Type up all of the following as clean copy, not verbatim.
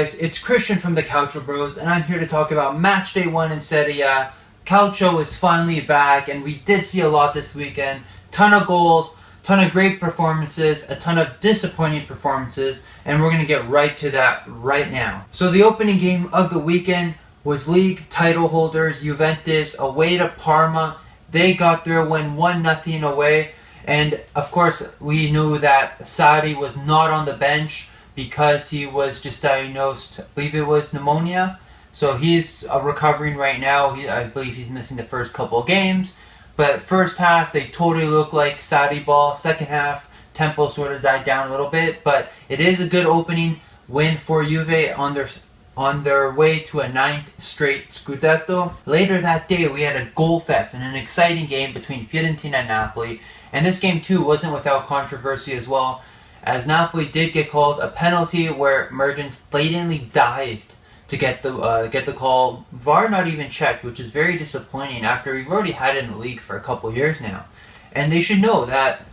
guys, it's Christian from the Calcio Bros, and I'm here to talk about Matchday 1 in Serie A. Calcio is finally back, and we did see a lot this weekend. Ton of goals, ton of great performances, a ton of disappointing performances, and we're going to get right to that right now. So the opening game of the weekend was league title holders Juventus away to Parma. They got their win 1-0 away, and of course we knew that Sarri was not on the bench because he was just diagnosed, I believe it was pneumonia. So he's recovering right now. I believe he's missing the first couple of games. But first half, they totally look like Sarri ball. Second half, tempo sort of died down a little bit. But it is a good opening win for Juve on their way to a 9th straight Scudetto. Later that day, we had a goal fest and an exciting game between Fiorentina and Napoli. And this game, too, wasn't without controversy as well, as Napoli did get called a penalty where Mertens blatantly dived to get the call. VAR not even checked, which is very disappointing after we've already had it in the league for a couple years now. And they should know that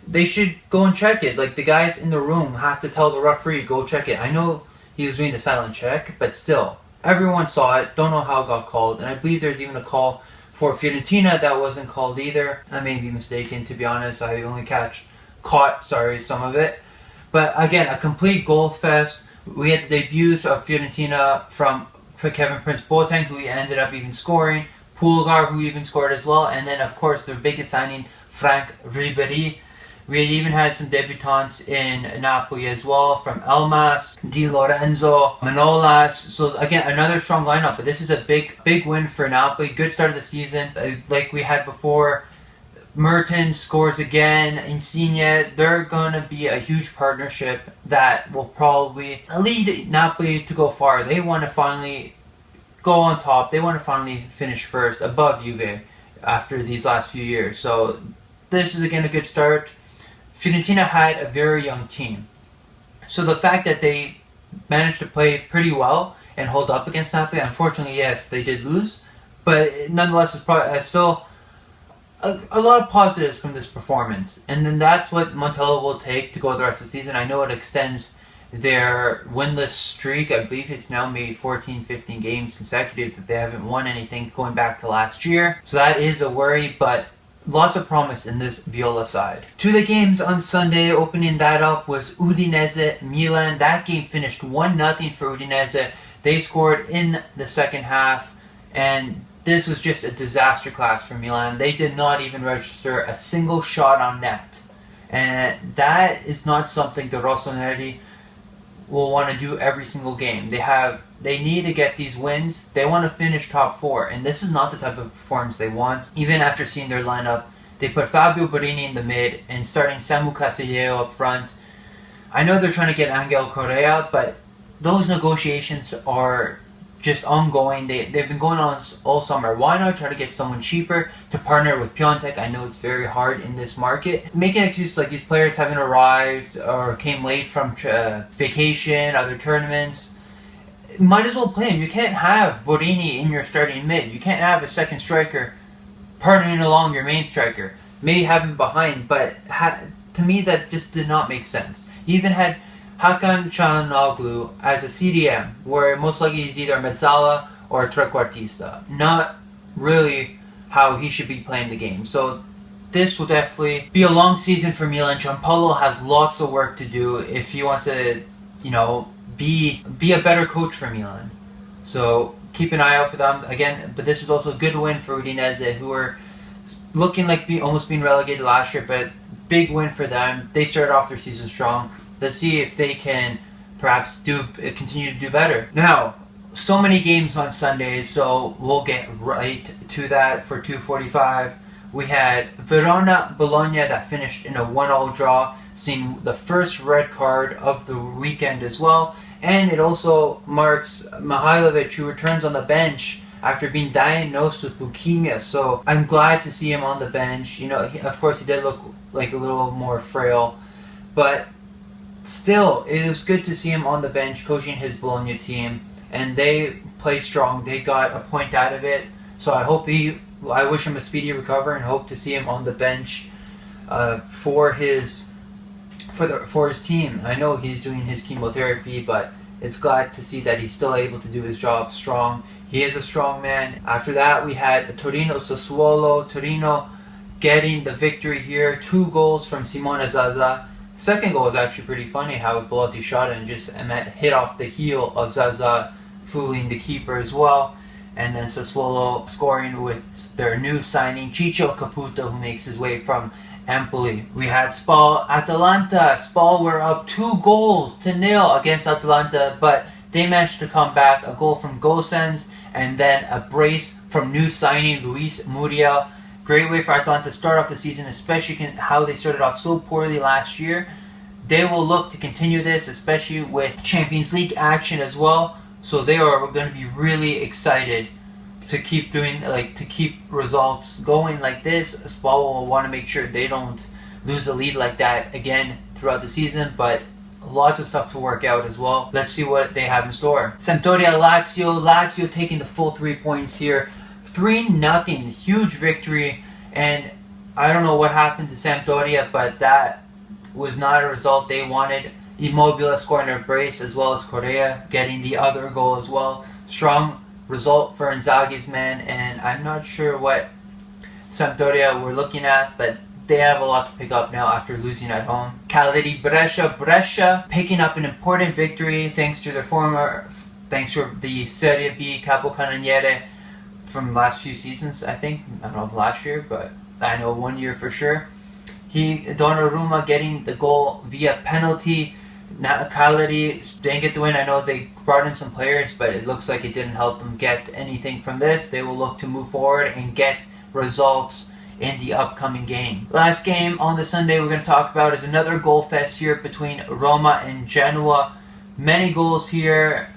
they should go and check it. Like, the guys in the room have to tell the referee, go check it. I know he was doing the silent check, but still, everyone saw it. Don't know how it got called. And I believe there's even a call for Fiorentina that wasn't called either. I may be mistaken, to be honest. I only caught some of it. But again, a complete goal fest. We had the debuts of Fiorentina from Kevin Prince Boateng, who ended up even scoring, Pulgar, who even scored as well, and then of course their biggest signing, Frank Ribéry. We had even had some debutants in Napoli as well, from Elmas, Di Lorenzo, Manolas. So again, another strong lineup, but this is a big win for Napoli. Good start of the season, like we had before. Mertens scores again, Insigne. They're going to be a huge partnership that will probably lead Napoli to go far. They want to finally go on top. They want to finally finish first above Juve after these last few years. So this is again a good start. Fiorentina had a very young team. So the fact that they managed to play pretty well and hold up against Napoli, unfortunately, yes, they did lose. But nonetheless, it's probably still a lot of positives from this performance, and then that's what Montella will take to go the rest of the season. I know it extends their winless streak. I believe it's now maybe 14, 15 games consecutive that they haven't won anything going back to last year. So that is a worry, but lots of promise in this Viola side. To the games on Sunday, opening that up was Udinese Milan. That game finished 1-0 for Udinese. They scored in the second half, and this was just a disaster class for Milan. They did not even register a single shot on net. And that is not something the Rossoneri will want to do every single game. They need to get these wins. They want to finish top 4. And this is not the type of performance they want. Even after seeing their lineup, they put Fabio Borini in the mid and starting Samu Casillero up front. I know they're trying to get Angel Correa, but those negotiations are just ongoing. They've been going on all summer. Why not try to get someone cheaper to partner with Piontek? I know it's very hard in this market. Making excuses like these players haven't arrived or came late from vacation, other tournaments. Might as well play him. You can't have Borini in your starting mid. You can't have a second striker partnering along your main striker. Maybe have him behind, but to me that just did not make sense. He even had Hakan Çalhanoğlu as a CDM, where most likely he's either a mezzala or a trequartista. Not really how he should be playing the game. So this will definitely be a long season for Milan. Gianpaolo has lots of work to do if he wants to, be a better coach for Milan. So keep an eye out for them. Again, but this is also a good win for Udinese, who are looking like almost being relegated last year, but big win for them. They started off their season strong. Let's see if they can perhaps continue to do better. Now, so many games on Sunday, so we'll get right to that for 2:45. We had Verona-Bologna that finished in a 1-1 draw, seeing the first red card of the weekend as well. And it also marks Mihailovic, who returns on the bench after being diagnosed with leukemia. So I'm glad to see him on the bench. Of course, he did look like a little more frail, but still, it was good to see him on the bench coaching his Bologna team, and they played strong. They got a point out of it, so I wish him a speedy recovery and hope to see him on the bench for his team. I know he's doing his chemotherapy, but it's glad to see that he's still able to do his job strong. He is a strong man. After that, we had Torino Sassuolo. Torino getting the victory here. 2 goals from Simone Zaza. Second goal was actually pretty funny how Belotti shot it and just hit off the heel of Zaza, fooling the keeper as well. And then Sassuolo scoring with their new signing, Ciccio Caputo, who makes his way from Empoli. We had Spal Atalanta. Spal were up 2-0 against Atalanta, but they managed to come back. A goal from Gosens and then a brace from new signing Luis Muriel. Great way for Atalanta to start off the season, especially how they started off so poorly last year. They will look to continue this, especially with Champions League action as well. So they are going to be really excited to keep results going like this. Spal will want to make sure they don't lose a lead like that again throughout the season, but lots of stuff to work out as well. Let's see what they have in store. Sampdoria Lazio taking the full 3 points here. 3-0, huge victory, and I don't know what happened to Sampdoria, but that was not a result they wanted. Immobile scoring a brace as well as Correa getting the other goal as well. Strong result for Inzaghi's men, and I'm not sure what Sampdoria were looking at, but they have a lot to pick up now after losing at home. Cagliari Brescia picking up an important victory thanks to the Serie B capocannoniere from last few seasons, I think. I don't know if last year, but I know 1 year for sure. Donnarumma getting the goal via penalty. Now Cagliari didn't get the win. I know they brought in some players, but it looks like it didn't help them get anything from this. They will look to move forward and get results in the upcoming game. Last game on the Sunday we're going to talk about is another goal fest here between Roma and Genoa. Many goals here.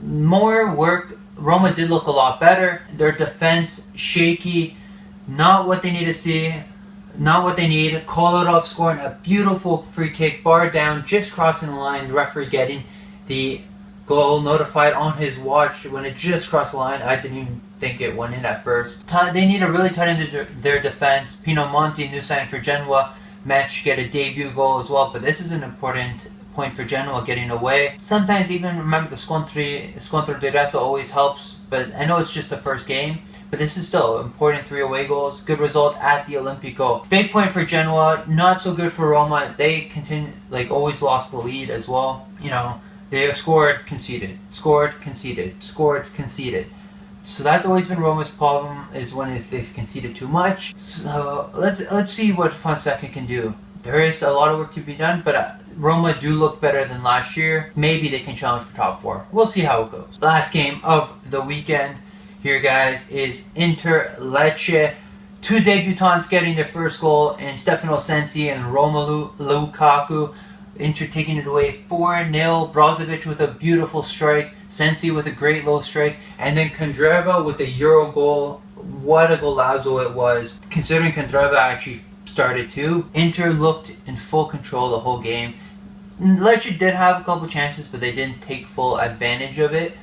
More work. Roma did look a lot better. Their defense shaky. Not what they need to see. Not what they need. Kolarov scoring a beautiful free kick, bar down, just crossing the line. The referee getting the goal notified on his watch when it just crossed the line. I didn't even think it went in at first. They need to really tighten their defense. Pinomonti, new sign for Genoa, managed to get a debut goal as well. But this is an important point for Genoa getting away. Sometimes even remember the scontro diretto always helps. But I know it's just the first game. But this is still important 3 away goals. Good result at the Olimpico. Big point for Genoa. Not so good for Roma. They always lost the lead as well. They have scored, conceded. Scored, conceded. Scored, conceded. So that's always been Roma's problem, is when they've conceded too much. So let's see what Fonseca can do. There is a lot of work to be done, but Roma do look better than last year. Maybe they can challenge for top 4. We'll see how it goes. Last game of the weekend here, guys, is Inter Lecce. 2 debutants getting their first goal in Stefano Sensi and Romelu Lukaku. Inter taking it away 4-0. Brozovic with a beautiful strike. Sensi with a great low strike. And then Kandreva with a Euro goal. What a golazo it was. Considering Kandreva actually started too. Inter looked in full control the whole game. Lecce did have a couple chances, but they didn't take full advantage of it.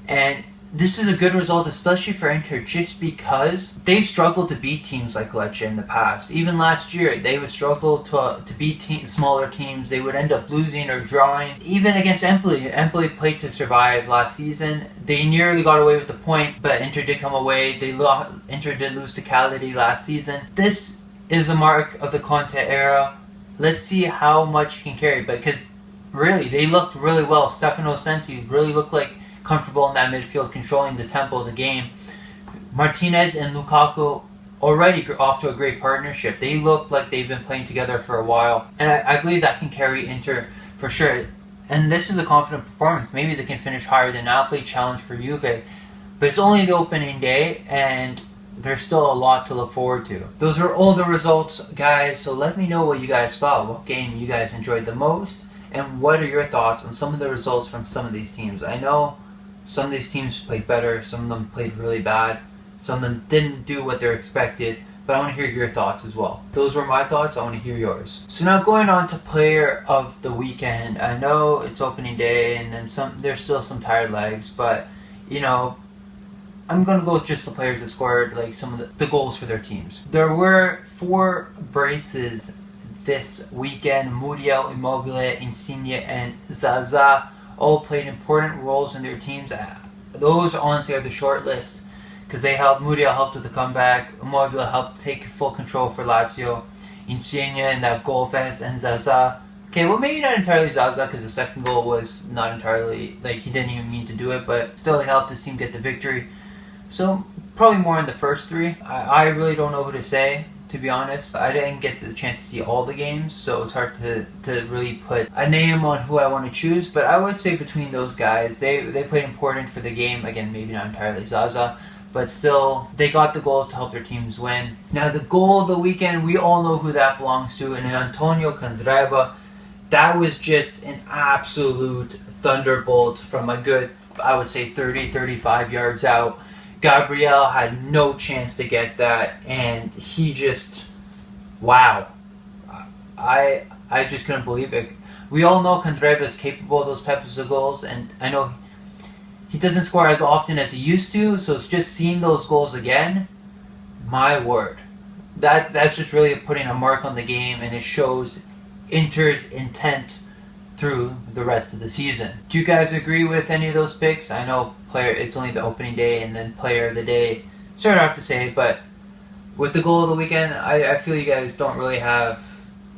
And this is a good result, especially for Inter, just because they've struggled to beat teams like Lecce in the past. Even last year, they would struggle to beat smaller teams. They would end up losing or drawing. Even against Empoli. Empoli played to survive last season. They nearly got away with the point, but Inter did come away. Inter did lose to Cagliari last season. This is a mark of the Conte era. Let's see how much he can carry, because really, they looked really well. Stefano Sensi really looked like comfortable in that midfield, controlling the tempo of the game. Martinez and Lukaku already off to a great partnership. They look like they've been playing together for a while, and I believe that can carry Inter for sure. And this is a confident performance. Maybe they can finish higher than Napoli, challenge for Juve, but it's only the opening day, and there's still a lot to look forward to. Those are all the results, guys, so let me know what you guys thought, what game you guys enjoyed the most, and what are your thoughts on some of the results from some of these teams. I know some of these teams played better, some of them played really bad, some of them didn't do what they're expected, but I want to hear your thoughts as well. Those were my thoughts, I want to hear yours. So now going on to player of the weekend. I know it's opening day and then there's still some tired legs, but I'm going to go with just the players that scored some of the goals for their teams. There were 4 braces this weekend. Muriel, Immobile, Insigne, and Zaza all played important roles in their teams. Those honestly are the short list because they helped. Muriel helped with the comeback. Immobile helped take full control for Lazio. Insigne and that goal fest, and Zaza. Okay, well maybe not entirely Zaza because the second goal was not entirely, like, he didn't even mean to do it, but still he helped his team get the victory. So probably more in the first three. I really don't know who to say, to be honest. I didn't get the chance to see all the games, so it's hard to really put a name on who I want to choose, but I would say between those guys, they played important for the game. Again, maybe not entirely Zaza, but still, they got the goals to help their teams win. Now, the goal of the weekend, we all know who that belongs to, and Antonio Candreva. That was just an absolute thunderbolt from a good, I would say, 30-35 yards out. Gabriel had no chance to get that, and he just, wow. I just couldn't believe it. We all know Candreva is capable of those types of goals, and I know he doesn't score as often as he used to, so it's just seeing those goals again, my word. That's just really putting a mark on the game, and it shows Inter's intent through the rest of the season. Do you guys agree with any of those picks? I know it's only the opening day and then player of the day. It's hard to say, but with the goal of the weekend, I feel you guys don't really have,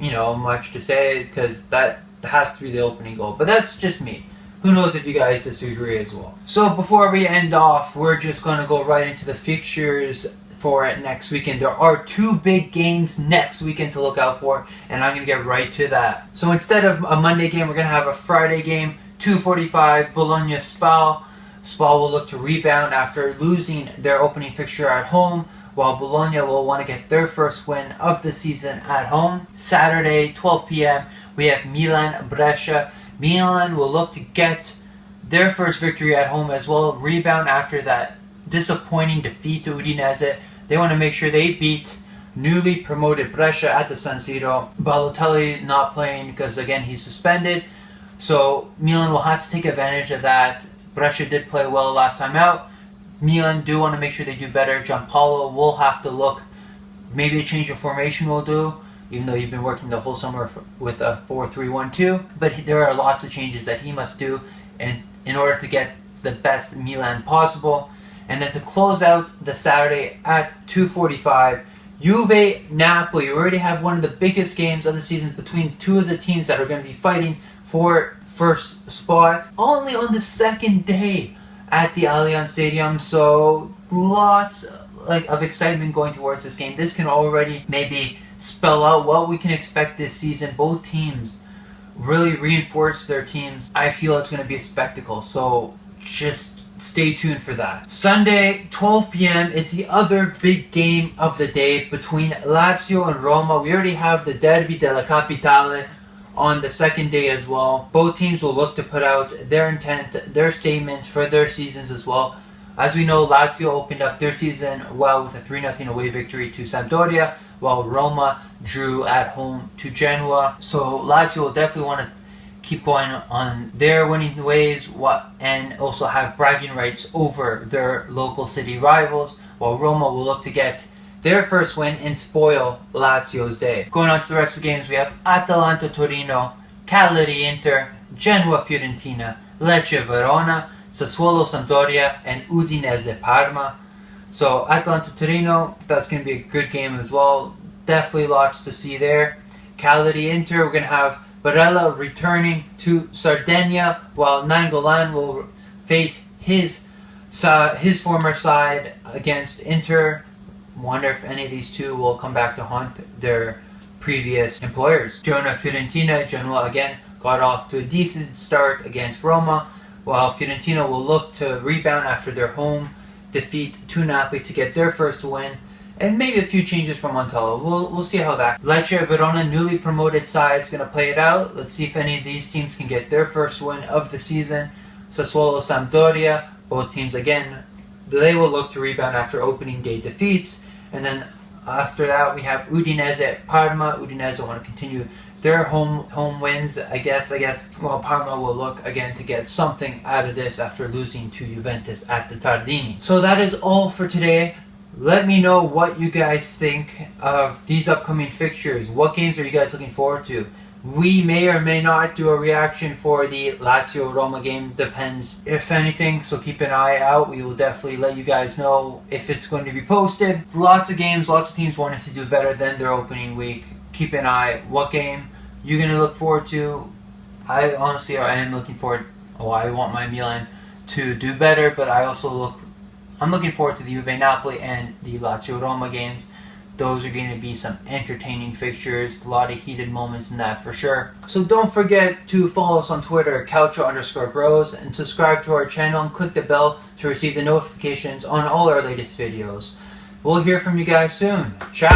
much to say because that has to be the opening goal. But that's just me. Who knows if you guys disagree as well. So before we end off, we're just going to go right into the fixtures for next weekend. There are 2 big games next weekend to look out for, and I'm going to get right to that. So instead of a Monday game, we're going to have a Friday game, 2:45, Bologna-Spal. Spal will look to rebound after losing their opening fixture at home, while Bologna will want to get their first win of the season at home. Saturday, 12 p.m., we have Milan-Brescia. Milan will look to get their first victory at home as well, rebound after that disappointing defeat to Udinese. They want to make sure they beat newly promoted Brescia at the San Siro. Balotelli not playing because, again, he's suspended. So Milan will have to take advantage of that. Brescia did play well last time out. Milan do want to make sure they do better. Gianpaolo will have to look. Maybe a change of formation will do, even though you've been working the whole summer with a 4-3-1-2. But there are lots of changes that he must do in order to get the best Milan possible. And then to close out the Saturday at 2:45, Juve-Napoli. We already have one of the biggest games of the season between two of the teams that are going to be fighting for first spot. Only on the second day at the Allianz Stadium, so lots of excitement going towards this game. This can already maybe spell out what we can expect this season. Both teams really reinforce their teams. I feel it's going to be a spectacle, so just stay tuned for that. Sunday, 12 p.m. is the other big game of the day between Lazio and Roma. We already have the Derby della Capitale on the second day as well. Both teams will look to put out their intent, their statements for their seasons as well. As we know, Lazio opened up their season well with a 3-0 away victory to Sampdoria, while Roma drew at home to Genoa. So Lazio will definitely want to keep going on their winning ways and also have bragging rights over their local city rivals, while Roma will look to get their first win and spoil Lazio's day. Going on to the rest of the games, we have Atalanta Torino, Cagliari Inter, Genoa Fiorentina, Lecce Verona, Sassuolo Sampdoria, and Udinese Parma. So Atalanta Torino, that's going to be a good game as well. Definitely lots to see there. Cagliari Inter, we're going to have Barella returning to Sardinia, while Nainggolan will face his former side against Inter. Wonder if any of these two will come back to haunt their previous employers. Genoa Fiorentina, Genoa again got off to a decent start against Roma, while Fiorentina will look to rebound after their home defeat to Napoli to get their first win, and maybe a few changes from Montella. We'll see how that. Lecce Verona, newly promoted side, is going to play it out. Let's see if any of these teams can get their first win of the season. Sassuolo Sampdoria, both teams again, they will look to rebound after opening day defeats. And then after that, we have Udinese Parma. Udinese want to continue their home wins, I guess. Well, Parma will look again to get something out of this after losing to Juventus at the Tardini. So that is all for today. Let me know what you guys think of these upcoming fixtures. What games are you guys looking forward to? We may or may not do a reaction for the Lazio Roma game, depends if anything, so keep an eye out. We will definitely let you guys know if it's going to be posted. Lots of games, lots of teams wanted to do better than their opening week. Keep an eye. What game you're going to look forward to? I am looking forward. I want my Milan to do better, but I'm looking forward to the Juve Napoli and the Lazio Roma games. Those are going to be some entertaining fixtures, a lot of heated moments in that for sure. So don't forget to follow us on Twitter, Calcio_Bros, and subscribe to our channel and click the bell to receive the notifications on all our latest videos. We'll hear from you guys soon. Ciao!